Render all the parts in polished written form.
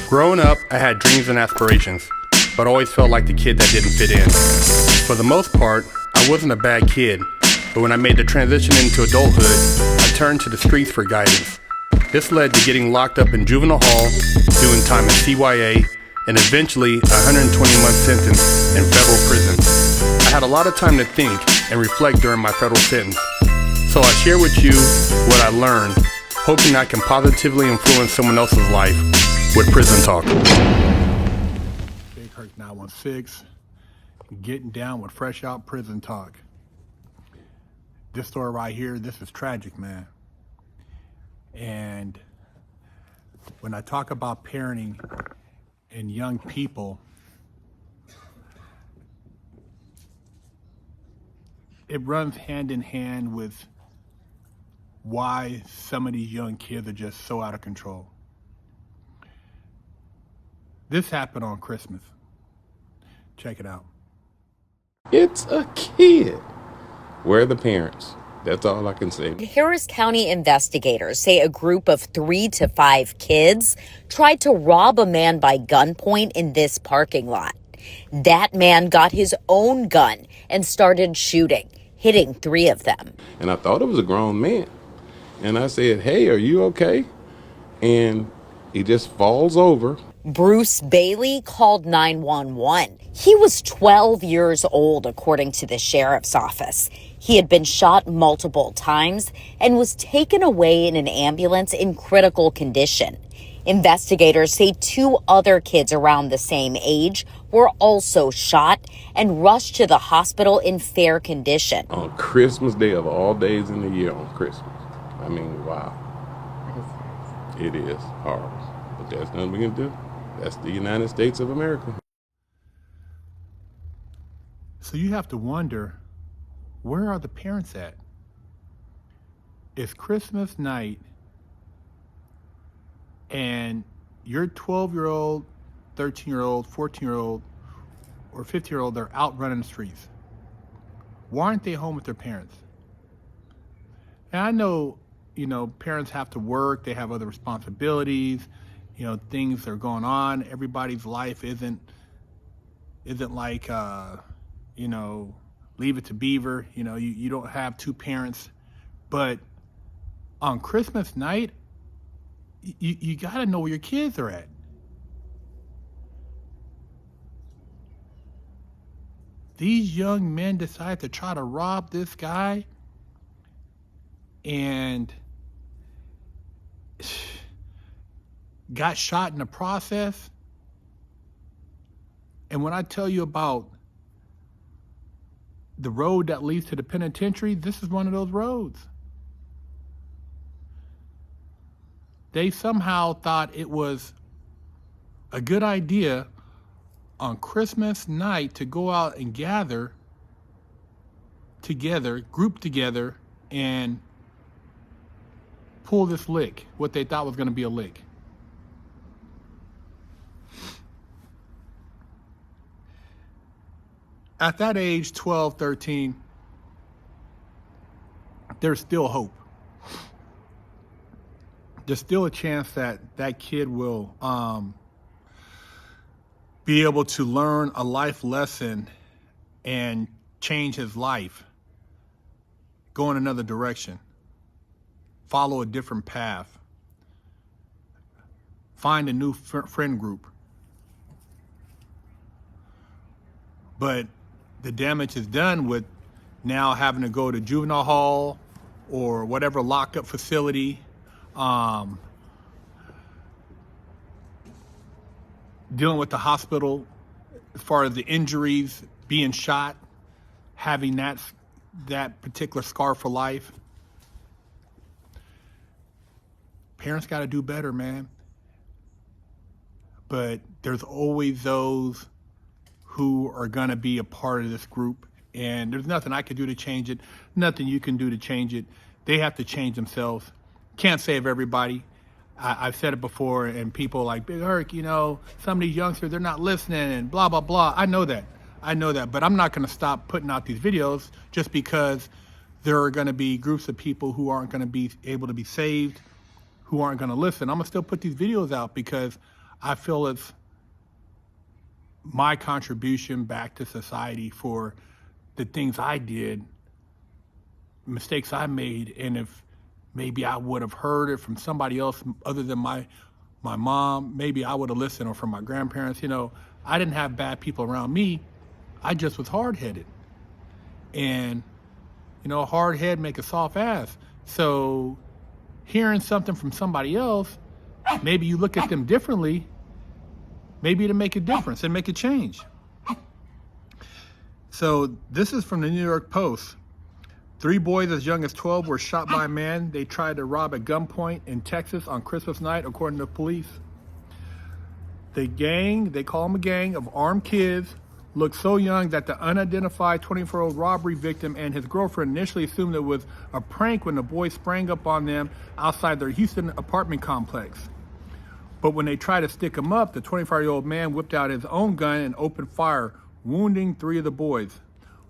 Growing up, I had dreams and aspirations, but always felt like the kid that didn't fit in. For the most part, I wasn't a bad kid, but when I made the transition into adulthood, I turned to the streets for guidance. This led to getting locked up in juvenile hall, doing time in CYA, and eventually a 120-month sentence in federal prison. I had a lot of time to think and reflect during my federal sentence, so I share with you what I learned, hoping I can positively influence someone else's life with Prison Talk. Big Herc 916, getting down with fresh out Prison Talk. This story right here, this is tragic, man. And when I talk about parenting and young people, it runs hand in hand with why some of these young kids are just so out of control. This happened on Christmas. Check it out. It's a kid. Where are the parents? That's all I can say. Harris County investigators say a group of 3 to 5 kids tried to rob a man by gunpoint in this parking lot. That man got his own gun and started shooting, hitting 3 of them. And I thought it was a grown man. And I said, "Hey, are you okay?" And he just falls over. Bruce Bailey called 911. He was 12 years old, according to the sheriff's office. He had been shot multiple times and was taken away in an ambulance in critical condition. Investigators say 2 other kids around the same age were also shot and rushed to the hospital in fair condition. On Christmas Day of all days in the year, on Christmas. I mean, wow. It is horrible. But there's nothing we can do. That's the United States of America. So you have to wonder, where are the parents at? It's Christmas night and your 12-year-old, 13-year-old, 14-year-old, or 15-year-old, they're out running the streets. Why aren't they home with their parents? And I know, parents have to work, they have other responsibilities, things are going on. Everybody's life isn't like, Leave It to Beaver. You don't have 2 parents. But on Christmas night, you got to know where your kids are at. These young men decide to try to rob this guy, and got shot in the process. And when I tell you about the road that leads to the penitentiary, this is one of those roads. They somehow thought it was a good idea on Christmas night to go out and gather together, group together, and pull this lick, what they thought was going to be a lick. At that age, 12, 13, there's still hope. There's still a chance that that kid will be able to learn a life lesson and change his life, go in another direction, follow a different path, find a new friend group. But the damage is done with now having to go to juvenile hall or whatever lockup facility, dealing with the hospital as far as the injuries, being shot, having that particular scar for life. Parents got to do better, man. But there's always those who are going to be a part of this group. And there's nothing I can do to change it. Nothing you can do to change it. They have to change themselves. Can't save everybody. I've said it before, and people like, Big Herc, some of these youngsters, they're not listening and blah, blah, blah. I know that. But I'm not going to stop putting out these videos just because there are going to be groups of people who aren't going to be able to be saved, who aren't going to listen. I'm going to still put these videos out because I feel it's my contribution back to society for the things I did, mistakes I made, and if maybe I would have heard it from somebody else other than my mom, maybe I would have listened, or from my grandparents. I didn't have bad people around me. I just was hard-headed. And, a hard head make a soft ass. So hearing something from somebody else, maybe you look at them differently, maybe it'll make a difference and make a change. So this is from the New York Post. 3 boys as young as 12 were shot by a man they tried to rob at gunpoint in Texas on Christmas night, according to police. The gang, they call them a gang of armed kids, looked so young that the unidentified 24-year-old robbery victim and his girlfriend initially assumed it was a prank when the boys sprang up on them outside their Houston apartment complex. But when they tried to stick him up, the 25-year-old man whipped out his own gun and opened fire, wounding 3 of the boys.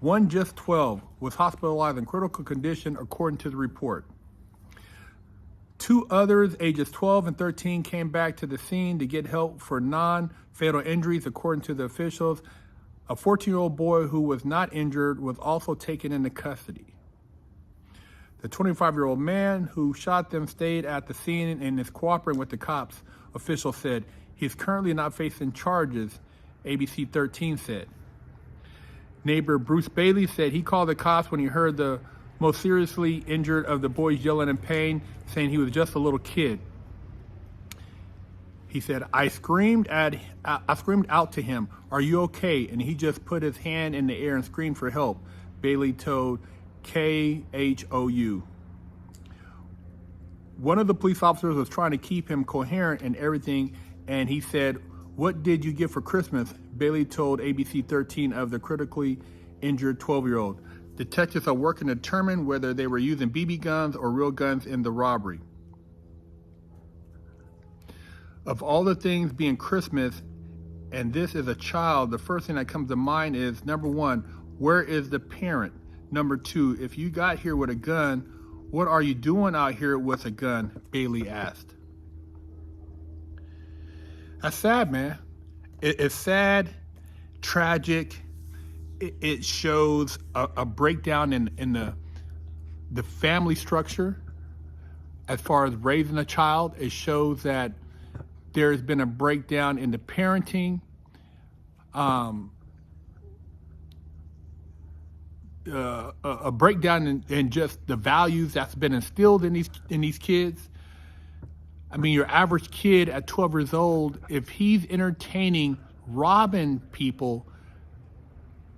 One, just 12, was hospitalized in critical condition, according to the report. 2 others, ages 12 and 13, came back to the scene to get help for non-fatal injuries, according to the officials. A 14-year-old boy who was not injured was also taken into custody. The 25-year-old man who shot them stayed at the scene and is cooperating with the cops, officials said. He is currently not facing charges, ABC 13 said. Neighbor Bruce Bailey said he called the cops when he heard the most seriously injured of the boys yelling in pain, saying he was just a little kid. He said, I screamed out to him, "Are you okay?" And he just put his hand in the air and screamed for help, Bailey told KHOU. One of the police officers was trying to keep him coherent and everything, and he said, "What did you get for Christmas?" Bailey told ABC 13 of the critically injured 12-year-old. Detectives are working to determine whether they were using BB guns or real guns in the robbery. Of all the things being Christmas, and this is a child, the first thing that comes to mind is, number 1, where is the parent? Number 2, if you got here with a gun, what are you doing out here with a gun? Bailey asked. That's sad, man. It's sad, tragic. It shows a breakdown in the family structure as far as raising a child. It shows that there's been a breakdown in the parenting, a breakdown in just the values that's been instilled in these kids. I mean, your average kid at 12 years old, if he's entertaining robbing people,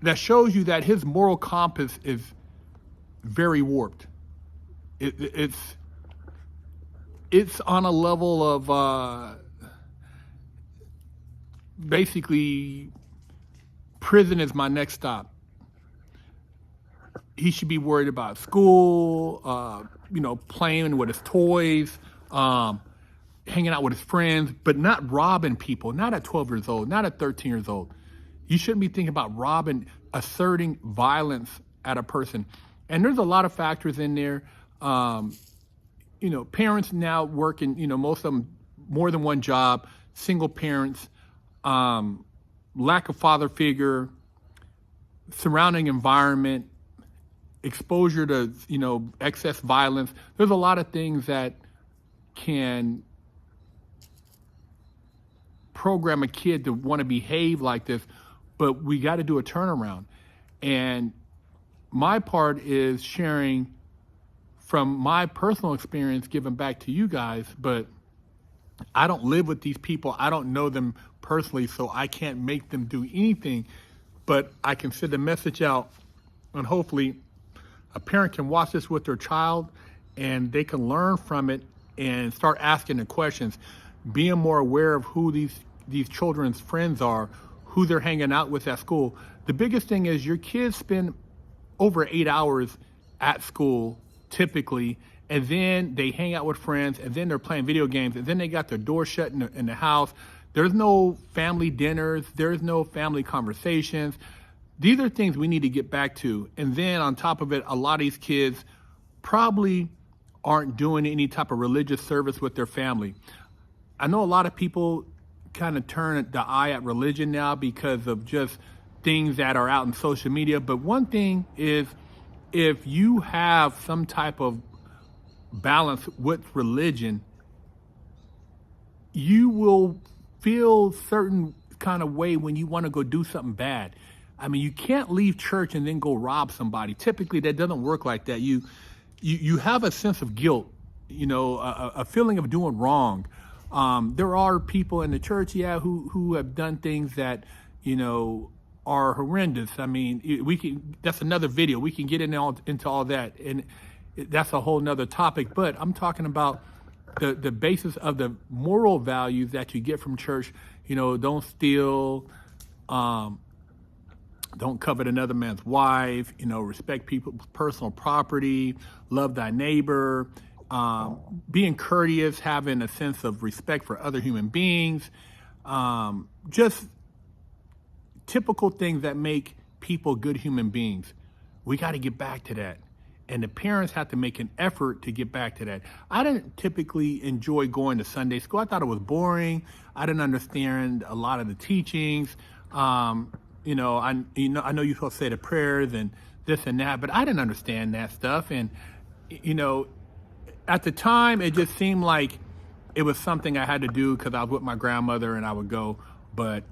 that shows you that his moral compass is very warped. It's on a level of basically prison is my next stop. He should be worried about school, playing with his toys, hanging out with his friends, but not robbing people, not at 12 years old, not at 13 years old. You shouldn't be thinking about robbing, asserting violence at a person. And there's a lot of factors in there. Parents now working, most of them more than one job, single parents, lack of father figure, surrounding environment, exposure to, excess violence. There's a lot of things that can program a kid to want to behave like this, but we got to do a turnaround. And my part is sharing from my personal experience, giving back to you guys, but I don't live with these people. I don't know them personally, so I can't make them do anything, but I can send a message out, and hopefully a parent can watch this with their child and they can learn from it and start asking the questions, being more aware of who these children's friends are, who they're hanging out with at school. The biggest thing is your kids spend over 8 hours at school typically, and then they hang out with friends, and then they're playing video games, and then they got their door shut in the house. There's no family dinners. There's no family conversations. These are things we need to get back to. And then on top of it, a lot of these kids probably aren't doing any type of religious service with their family. I know a lot of people kind of turn the eye at religion now because of just things that are out in social media. But one thing is, if you have some type of balance with religion, you will feel certain kind of way when you want to go do something bad. I mean, you can't leave church and then go rob somebody. Typically, that doesn't work like that. You have a sense of guilt, a feeling of doing wrong. There are people in the church, who have done things that, are horrendous. I mean, that's another video. We can get into all that, and that's a whole nother topic. But I'm talking about the basis of the moral values that you get from church. Don't steal, don't covet another man's wife, respect people's personal property, love thy neighbor, being courteous, having a sense of respect for other human beings, just typical things that make people good human beings. We got to get back to that. And the parents have to make an effort to get back to that. I didn't typically enjoy going to Sunday school. I thought it was boring. I didn't understand a lot of the teachings. I know you're supposed to say the prayers and this and that, but I didn't understand that stuff. And, at the time, it just seemed like it was something I had to do because I was with my grandmother and I would go. But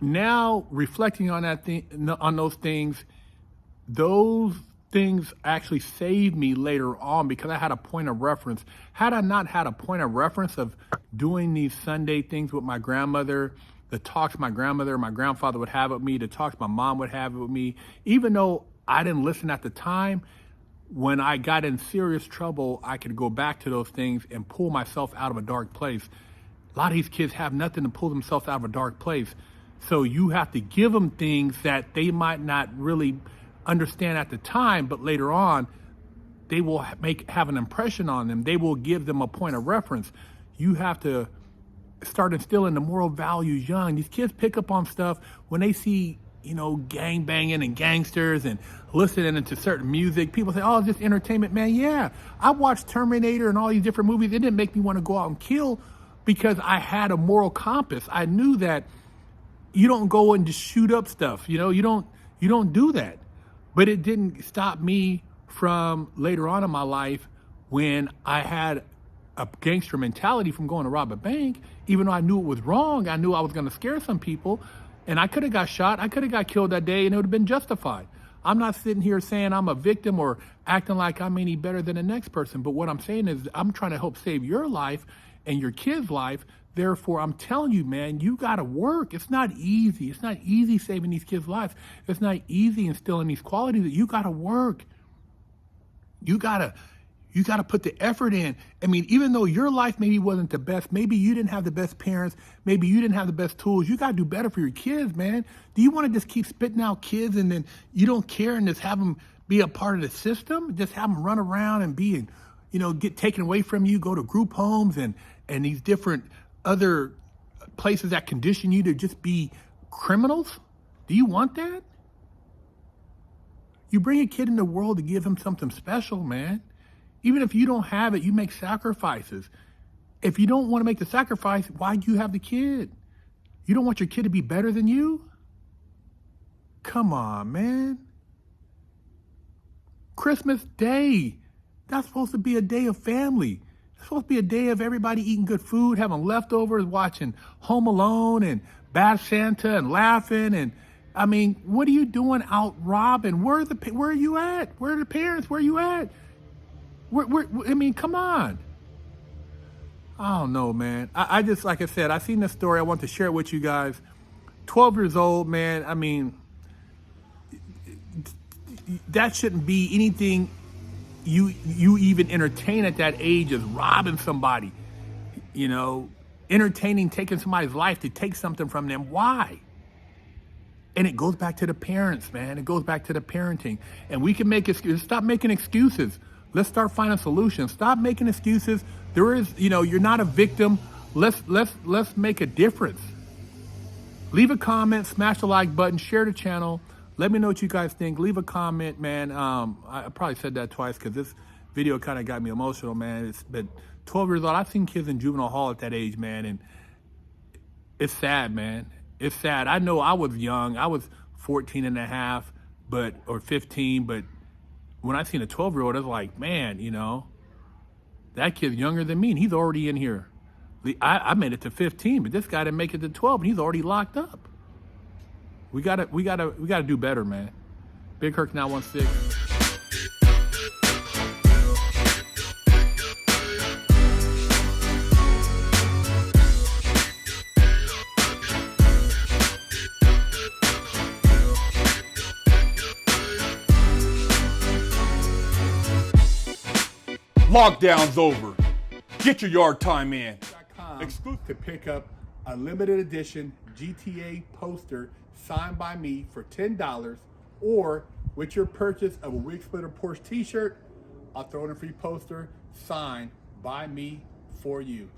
now, reflecting on on those things actually saved me later on because I had a point of reference. Had I not had a point of reference of doing these Sunday things with my grandmother, the talks my grandmother and my grandfather would have with me, the talks my mom would have with me, even though I didn't listen at the time, when I got in serious trouble, I could go back to those things and pull myself out of a dark place. A lot of these kids have nothing to pull themselves out of a dark place. So you have to give them things that they might not really understand at the time, but later on, they will have an impression on them. They will give them a point of reference. You have to start instilling the moral values young. These kids pick up on stuff when they see, gang banging and gangsters and listening to certain music. People say, oh, it's just entertainment, man. Yeah, I watched Terminator and all these different movies. It didn't make me want to go out and kill because I had a moral compass. I knew that you don't go and just shoot up stuff. You don't do that. But it didn't stop me from later on in my life when I had a gangster mentality from going to rob a bank. Even though I knew it was wrong, I knew I was going to scare some people. And I could have got shot. I could have got killed that day and it would have been justified. I'm not sitting here saying I'm a victim or acting like I'm any better than the next person. But what I'm saying is I'm trying to help save your life and your kid's life. Therefore, I'm telling you, man, you got to work. It's not easy. It's not easy saving these kids' lives. It's not easy instilling these qualities. That you got to work. You got to put the effort in. I mean, even though your life maybe wasn't the best, maybe you didn't have the best parents, maybe you didn't have the best tools, you got to do better for your kids, man. Do you want to just keep spitting out kids and then you don't care and just have them be a part of the system? Just have them run around and be, get taken away from you, go to group homes and these different other places that condition you to just be criminals? Do you want that? You bring a kid in the world to give him something special, man. Even if you don't have it, you make sacrifices. If you don't want to make the sacrifice, why do you have the kid? You don't want your kid to be better than you? Come on, man. Christmas Day, that's supposed to be a day of family. It's supposed to be a day of everybody eating good food, having leftovers, watching Home Alone and Bad Santa and laughing. And I mean, what are you doing out robbing? Where are you at? Where are the parents? Where are you at? Come on. I don't know, man. I just, like I said, I seen this story. I want to share it with you guys. 12 years old, man. I mean, that shouldn't be anything you even entertain at that age, is robbing somebody. Entertaining taking somebody's life to take something from them. Why? And it goes back to the parents, man. It goes back to the parenting. And we can make excuses. Stop making excuses. Let's start finding solutions. Stop making excuses. There is, you're not a victim. Let's make a difference. Leave a comment, smash the like button, share the channel. Let me know what you guys think. Leave a comment, man. I probably said that twice because this video kind of got me emotional, man. It's been 12 years old. I've seen kids in juvenile hall at that age, man, and it's sad, man. It's sad. I know I was young. I was 14 and a half, or 15, but when I seen a 12-year-old, I was like, man, that kid's younger than me, and he's already in here. I made it to 15, but this guy didn't make it to 12, and he's already locked up. We gotta do better, man. Big Kirk 916. Lockdown's over. Get your yard time in. Exclusive to pick up a limited edition GTA poster signed by me for $10, or with your purchase of a Wig Splitter Porsche t-shirt, I'll throw in a free poster signed by me for you.